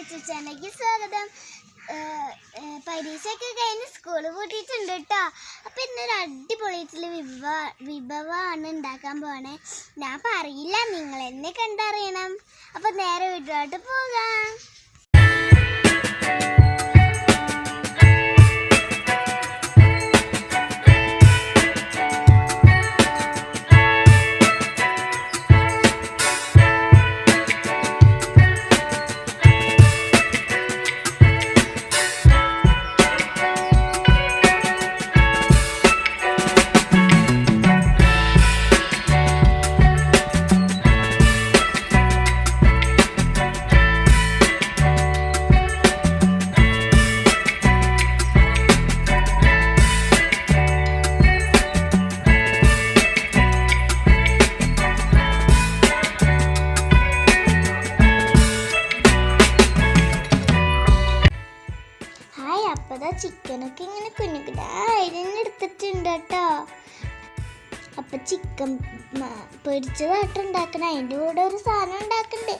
YouTube ചാനലിലേക്ക് സ്വാഗതം. പരീക്ഷയൊക്കെ കഴിഞ്ഞ് സ്കൂൾ പൂട്ടിയിട്ടുണ്ട് കേട്ടോ. അപ്പം ഇന്നൊരു അടിപൊളിയായിട്ടുള്ള വിഭവമാണ് ഉണ്ടാക്കാൻ പോണേ. ഞാൻ പറയില്ല, നിങ്ങൾ എന്നെ കണ്ടറിയണം. അപ്പം നേരെ വീട്ടിലോട്ട് പോകാം. അപ്പോൾ ചിക്കനൊക്കെ ഇങ്ങനെ കുഞ്ഞുകുഞ്ഞെടുത്തിട്ടുണ്ട് കേട്ടോ. അപ്പം ചിക്കൻ പൊരിച്ചതായിട്ട് ഉണ്ടാക്കണം. അതിൻ്റെ കൂടെ ഒരു സാധനം ഉണ്ടാക്കണ്ടേ,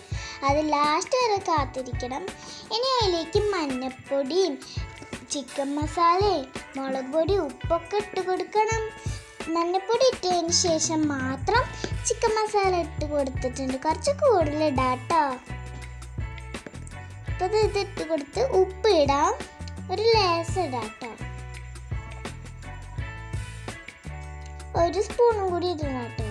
അത് ലാസ്റ്റ് വരെ കാത്തിരിക്കണം. ഇനി അതിലേക്ക് മഞ്ഞപ്പൊടിയും ചിക്കൻ മസാലയും മുളക് പൊടി ഉപ്പൊക്കെ ഇട്ട് കൊടുക്കണം. മഞ്ഞപ്പൊടി ഇട്ടതിന് ശേഷം മാത്രം ചിക്കൻ മസാല ഇട്ട് കൊടുത്തിട്ടുണ്ട്. കുറച്ച് കൂടുതൽ ഇടാം കേട്ടോ. അപ്പോൾ ഇതിട്ട് കൊടുത്ത് ഉപ്പ് ഇടാം, ഒരു ലേസ് ഇടാം കേട്ടോ. ഒരു സ്പൂണും കൂടി ഇടണം കേട്ടോ.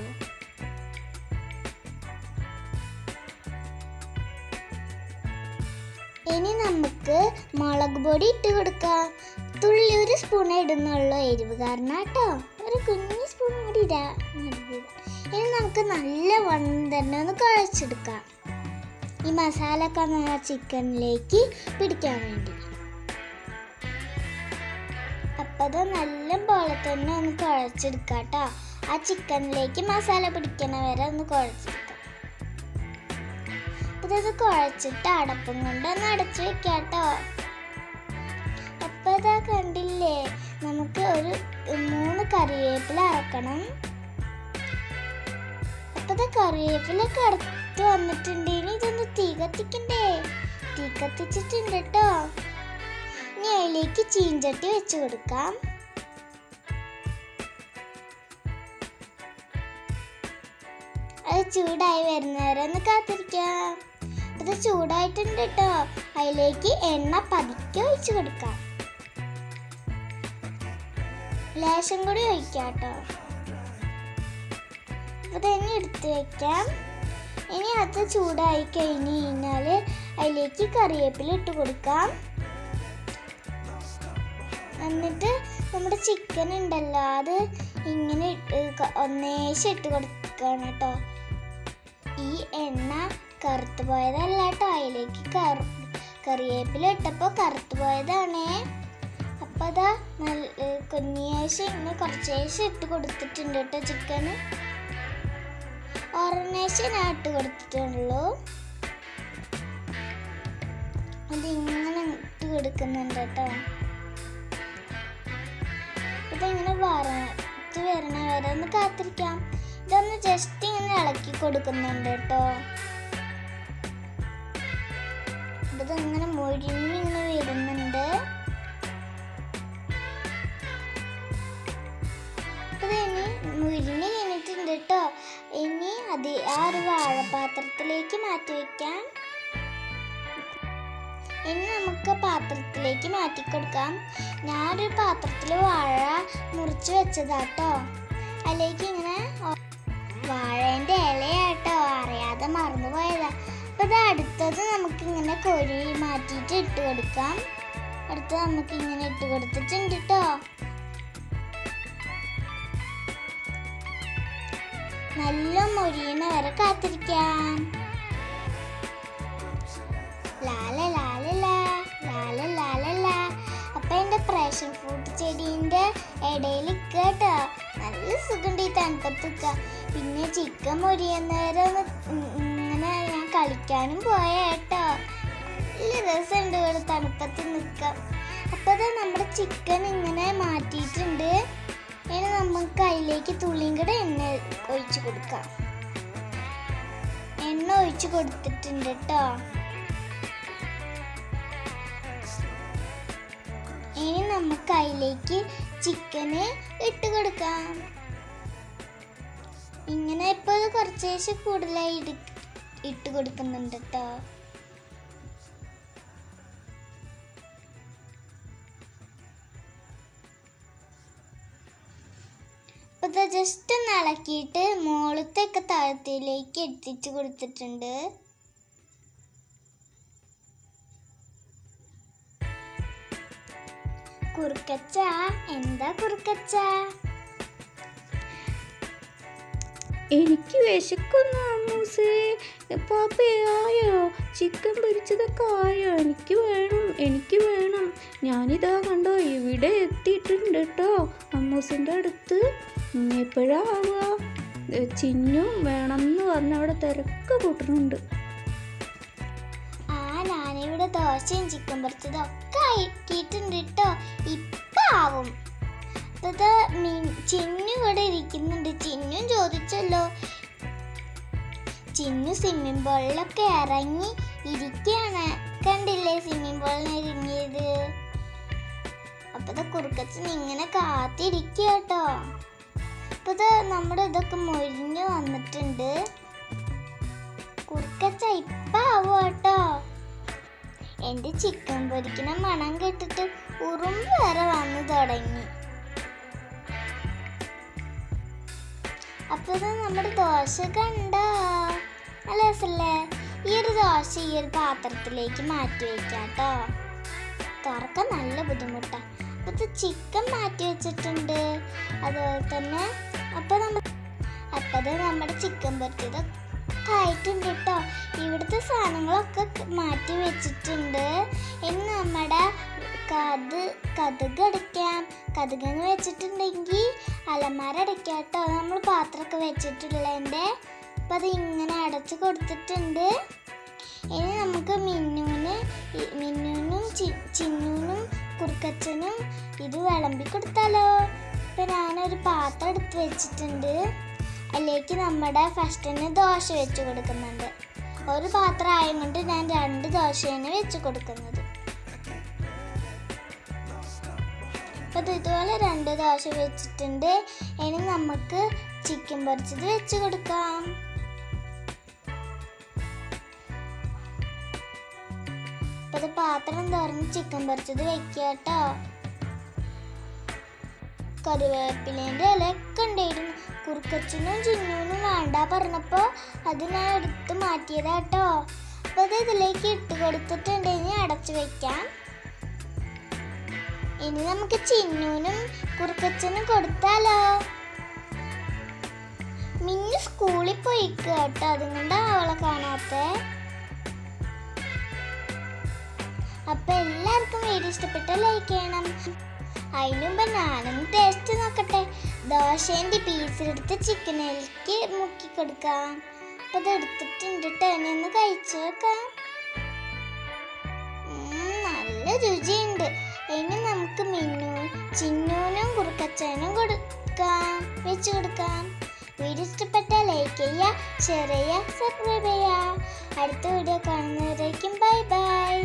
ഇനി നമുക്ക് മുളക് പൊടി ഇട്ട് കൊടുക്കാം. തുള്ളി ഒരു സ്പൂണേ ഇടുന്നുള്ളൂ, എരിവ് കാരണം കേട്ടോ. ഒരു കുഞ്ഞു സ്പൂൺ കൂടി ഇടാം. ഇനി നമുക്ക് നല്ല തന്നെ ഒന്ന് കുഴച്ചെടുക്കാം, ഈ മസാല ഒക്കെ ചിക്കനിലേക്ക് പിടിക്കാൻ വേണ്ടി. അപ്പം അത് നല്ല പോലെ തന്നെ ഒന്ന് കുഴച്ചെടുക്കാം കേട്ടോ. ആ ചിക്കനിലേക്ക് മസാല പിടിക്കണ വരെ ഒന്ന് കുഴച്ചെടുക്കാം. അപ്പം ഇത് കുഴച്ചിട്ട് അടപ്പും കൊണ്ട് ഒന്ന് അടച്ചു വെക്കാം കേട്ടോ. അപ്പം ഇതാ കണ്ടില്ലേ, നമുക്ക് ഒരു 3 കറിവേപ്പില അറക്കണം. അപ്പം ഇത് കറിവേപ്പിലൊക്കെ അറുത്ത് വന്നിട്ടുണ്ടെങ്കിൽ ഇതൊന്ന് തീ കത്തിക്കണ്ടേ. തീ കത്തിച്ചിട്ടുണ്ട് കേട്ടോ. ഇനി അതിലേക്ക് ചീഞ്ചട്ടി വെച്ച് കൊടുക്കാം. അത് ചൂടായി വരുന്നവരെ ഒന്ന് കാത്തിരിക്കാം. അത് ചൂടായിട്ടുണ്ട് കേട്ടോ. അതിലേക്ക് എണ്ണ പതുക്കെ ഒഴിച്ച് കൊടുക്കാം. ലേശം കൂടി ഒഴിക്കാം കേട്ടോ. അപ്പോൾ തന്നെ എടുത്ത് വെക്കാം. ഇനി അത് ചൂടായി കഴിഞ്ഞ് കഴിഞ്ഞാൽ അതിലേക്ക് കറിവേപ്പില ഇട്ട് കൊടുക്കാം. എന്നിട്ട് നമ്മുടെ ചിക്കൻ ഉണ്ടല്ലോ, അത് ഇങ്ങനെ ഒന്നേശം ഇട്ട് കൊടുക്കണം കേട്ടോ. ഈ എണ്ണ കറുത്തു പോയതല്ല കേട്ടോ, അതിലേക്ക് കറിവേപ്പില ഇട്ടപ്പോൾ കറുത്തു പോയതാണേ. അപ്പം അതാ കുഞ്ഞേശം ഇങ്ങനെ കുറച്ചേശം ഇട്ട് കൊടുത്തിട്ടുണ്ട് കേട്ടോ. ചിക്കന് ഒരെണ്ണേശം ഞാൻ ഇട്ട് കൊടുത്തിട്ടുള്ളൂ. അതിങ്ങനെ ഇട്ട് കൊടുക്കുന്നുണ്ട് കേട്ടോ. ഇതിങ്ങനെ വരച്ച് വരണ വരെ ഒന്ന് കാത്തിരിക്കാം. ഇതൊന്ന് ജസ്റ്റ് ഇങ്ങനെ ഇളക്കി കൊടുക്കുന്നുണ്ട് കേട്ടോ. ഇതിങ്ങനെ മൊഴിഞ്ഞിങ്ങനെ വരുന്നുണ്ട്. ഇനി മുരിഞ്ഞ് കഴിഞ്ഞിട്ടുണ്ട് കേട്ടോ. ഇനി ആ ഒരു വാഴപാത്രത്തിലേക്ക് മാറ്റി വയ്ക്കാം. ഇനി നമുക്ക് പാത്രത്തിലേക്ക് മാറ്റി കൊടുക്കാം. ഞാനൊരു പാത്രത്തിൽ വാഴ മുറിച്ച് വെച്ചതാട്ടോ. അതിലേക്ക് ഇങ്ങനെ വാഴേൻ്റെ ഇലയാട്ടോ, അറിയാതെ മറന്നുപോയതാ. അപ്പം ഇത് അടുത്തത് നമുക്കിങ്ങനെ കോരി മാറ്റിയിട്ട് ഇട്ട് കൊടുക്കാം. അടുത്തത് നമുക്കിങ്ങനെ ഇട്ട് കൊടുത്തിട്ടുണ്ട് കേട്ടോ. നല്ല മൊരിയണ വരെ കാത്തിരിക്കാം. അപ്പം എൻ്റെ പാഷൻ ഫ്രൂട്ട് ചെടീൻ്റെ ഇടയിൽ കേട്ടോ. നല്ല സുഖമുണ്ട് ഈ തണുപ്പത്തൊക്കെ. പിന്നെ ചിക്കൻ മൊരിയുന്നവരെ ഇങ്ങനെ ഞാൻ കളിക്കാനും പോയ കേട്ടോ. നല്ല രസമുണ്ട് ഇവിടെ തണുപ്പത്ത് നിൽക്കാം. അപ്പോൾ അത് നമ്മുടെ ചിക്കൻ ഇങ്ങനെ മാറ്റിയിട്ടുണ്ട്. ഇനി നമുക്ക് അതിലേക്ക് തുള്ളിയും കൂടെ എണ്ണ ഒഴിച്ച് കൊടുക്കാം. എണ്ണ ഒഴിച്ച് കൊടുത്തിട്ടുണ്ട് കേട്ടോ. നമുക്ക് അതിലേക്ക് ചിക്കന് ഇട്ട് കൊടുക്കാം. ഇങ്ങനെ ഇപ്പോൾ കുറച്ചേശം കൂടുതലായി ഇട്ട് കൊടുക്കുന്നുണ്ട് കേട്ടോ. അപ്പോൾ ഇത് ജസ്റ്റ് ഒന്ന് ഇളക്കിയിട്ട് മുകളിലത്തെയൊക്കെ താഴത്തിലേക്ക് എത്തിച്ച് കൊടുത്തിട്ടുണ്ട്. കുറുക്കച്ച, എന്താ കുറുക്കച്ച? എനിക്ക് വിശക്കുന്നു അമ്മൂസേ. പാപ്പയായോ? ചിക്കൻ പൊരിച്ചതൊക്കെ ആയോ? എനിക്ക് വേണം. ഞാനിതാ കണ്ടോ ഇവിടെ എത്തിയിട്ടുണ്ട് കേട്ടോ അമ്മൂസിൻ്റെ അടുത്ത്. എപ്പോഴാ ആവുക? ചിന്നും വേണം എന്ന് പറഞ്ഞ അവിടെ തിരക്ക് കൂട്ടുന്നുണ്ട്. ഞാനിവിടെ ദോശയും ചിക്കൻ പൊരിച്ചതും ഒക്കെ ആക്കിയിട്ടുണ്ട് കേട്ടോ. ഇപ്പം ആവും. അത് ചിന്നു ഇവിടെ ഇരിക്കുന്നുണ്ട്. ചിന്നും ചോദിച്ചല്ലോ. ചിന്നു സ്വിമ്മിംഗ് പൂളിലൊക്കെ ഇറങ്ങി ഇരിക്കുകയാണ്. കണ്ടില്ലേ സ്വിമ്മിംഗ് പൂളിന് ഇറങ്ങിയത്? അപ്പൊ കുറുക്കച്ചൻ ഇങ്ങനെ കാത്തിരിക്കുക കേട്ടോ. അപ്പൊ നമ്മുടെ ഇതൊക്കെ മൊരിഞ്ഞു വന്നിട്ടുണ്ട്. കുറുക്കച്ച ഇപ്പ ആവോ കേട്ടോ. എൻ്റെ ചിക്കൻ പൊരിക്കുന്ന മണം കേട്ടിട്ട് ഉറുമ്പ് വരെ വന്നു തുടങ്ങി. അപ്പോൾ നമ്മുടെ ദോശ കണ്ടോ? നല്ല രസമല്ലേ? ഈ ഒരു ദോശ ഈ ഒരു പാത്രത്തിലേക്ക് മാറ്റി വയ്ക്കാം കേട്ടോ. തുറക്കാൻ നല്ല ബുദ്ധിമുട്ടാണ്. അപ്പോൾ ചിക്കൻ മാറ്റി വെച്ചിട്ടുണ്ട്. അതുപോലെ തന്നെ അപ്പോൾ നമ്മുടെ ചിക്കൻ പൊരിച്ചത് ആയിട്ടുണ്ട് കേട്ടോ. ഇവിടുത്തെ സാധനങ്ങളൊക്കെ മാറ്റി വെച്ചിട്ടുണ്ട്. ഇനി നമ്മുടെ കതക് അടയ്ക്കാം. കതകെന്ന് വെച്ചിട്ടുണ്ടെങ്കിൽ അലമാര അടയ്ക്കാം കേട്ടോ. നമ്മൾ പാത്രമൊക്കെ വെച്ചിട്ടുള്ളതിൻ്റെ. അപ്പം അത് ഇങ്ങനെ അടച്ച് കൊടുത്തിട്ടുണ്ട്. ഇനി നമുക്ക് മിന്നൂനും ചിന്നൂനും കുറുക്കച്ചനും ഇത് വിളമ്പി കൊടുത്താലോ. ഇപ്പം ഞാനൊരു പാത്രം എടുത്ത് വെച്ചിട്ടുണ്ട്. അതിലേക്ക് നമ്മുടെ ഫസ്റ്റിന് ദോശ വെച്ച് കൊടുക്കുന്നുണ്ട്. ഒരു പാത്രം ആയതുകൊണ്ട് ഞാൻ 2 ദോശയാണ് വെച്ച് കൊടുക്കുന്നത്. അപ്പോൾ ഇതുപോലെ 2 ദോശ വെച്ചിട്ടുണ്ട്. ഇനി നമുക്ക് ചിക്കൻ പൊരിച്ചത് വെച്ച് കൊടുക്കാം. അപ്പോൾ ഇത് പാത്രം തുറന്ന് ചിക്കൻ പൊരിച്ചത് വെക്കുക കേട്ടോ. കറിവേപ്പിലേൻ്റെ ഇലയൊക്കെ ഉണ്ടായിരുന്നു. കുറുക്കച്ചനും ചിന്നൂനും വേണ്ട പറഞ്ഞപ്പോൾ അത് ഞാൻ എടുത്ത് മാറ്റിയതാ കേട്ടോ. അപ്പോൾ അത് ഇതിലേക്ക് ഇട്ട് കൊടുത്തിട്ടുണ്ട്. ഇനി അടച്ചു വെക്കാം. ഇനി നമുക്ക് ചിന്നൂനും കുറുക്കച്ചനും കൊടുത്താലോ. മിന്നു സ്കൂളിൽ പോയിക്കുക കേട്ടോ. അതുകൊണ്ടാണ് അവളെ കാണാത്തെ. അപ്പം എല്ലാവർക്കും വീഡിയോ ഇഷ്ടപ്പെട്ട ലൈക്ക് ചെയ്യണം. അതിന് മുമ്പ് ഞാനൊന്ന് ടേസ്റ്റ് നോക്കട്ടെ. ദോശേൻ്റെ പീസിലെടുത്ത് ചിക്കനിലേക്ക് മുക്കി കൊടുക്കാം. അപ്പം അത് എടുത്തിട്ടുണ്ട് കേട്ടോ. ഇനി ഒന്ന് കഴിച്ചു നോക്കാം. നല്ല രുചിയുണ്ട്. ഇനി നമുക്ക് ചിന്നൂനും കുറുക്കച്ചനും വെച്ച് കൊടുക്കാം. വീഡിയോ ഇഷ്ടപ്പെട്ടാൽ ലൈക്ക് ചെയ്യുക, ഷെയർ ചെയ്യുക, സബ്സ്ക്രൈബ് ചെയ്യുക. അടുത്ത വീഡിയോ കാണുന്നവരേക്കും ബൈ ബൈ.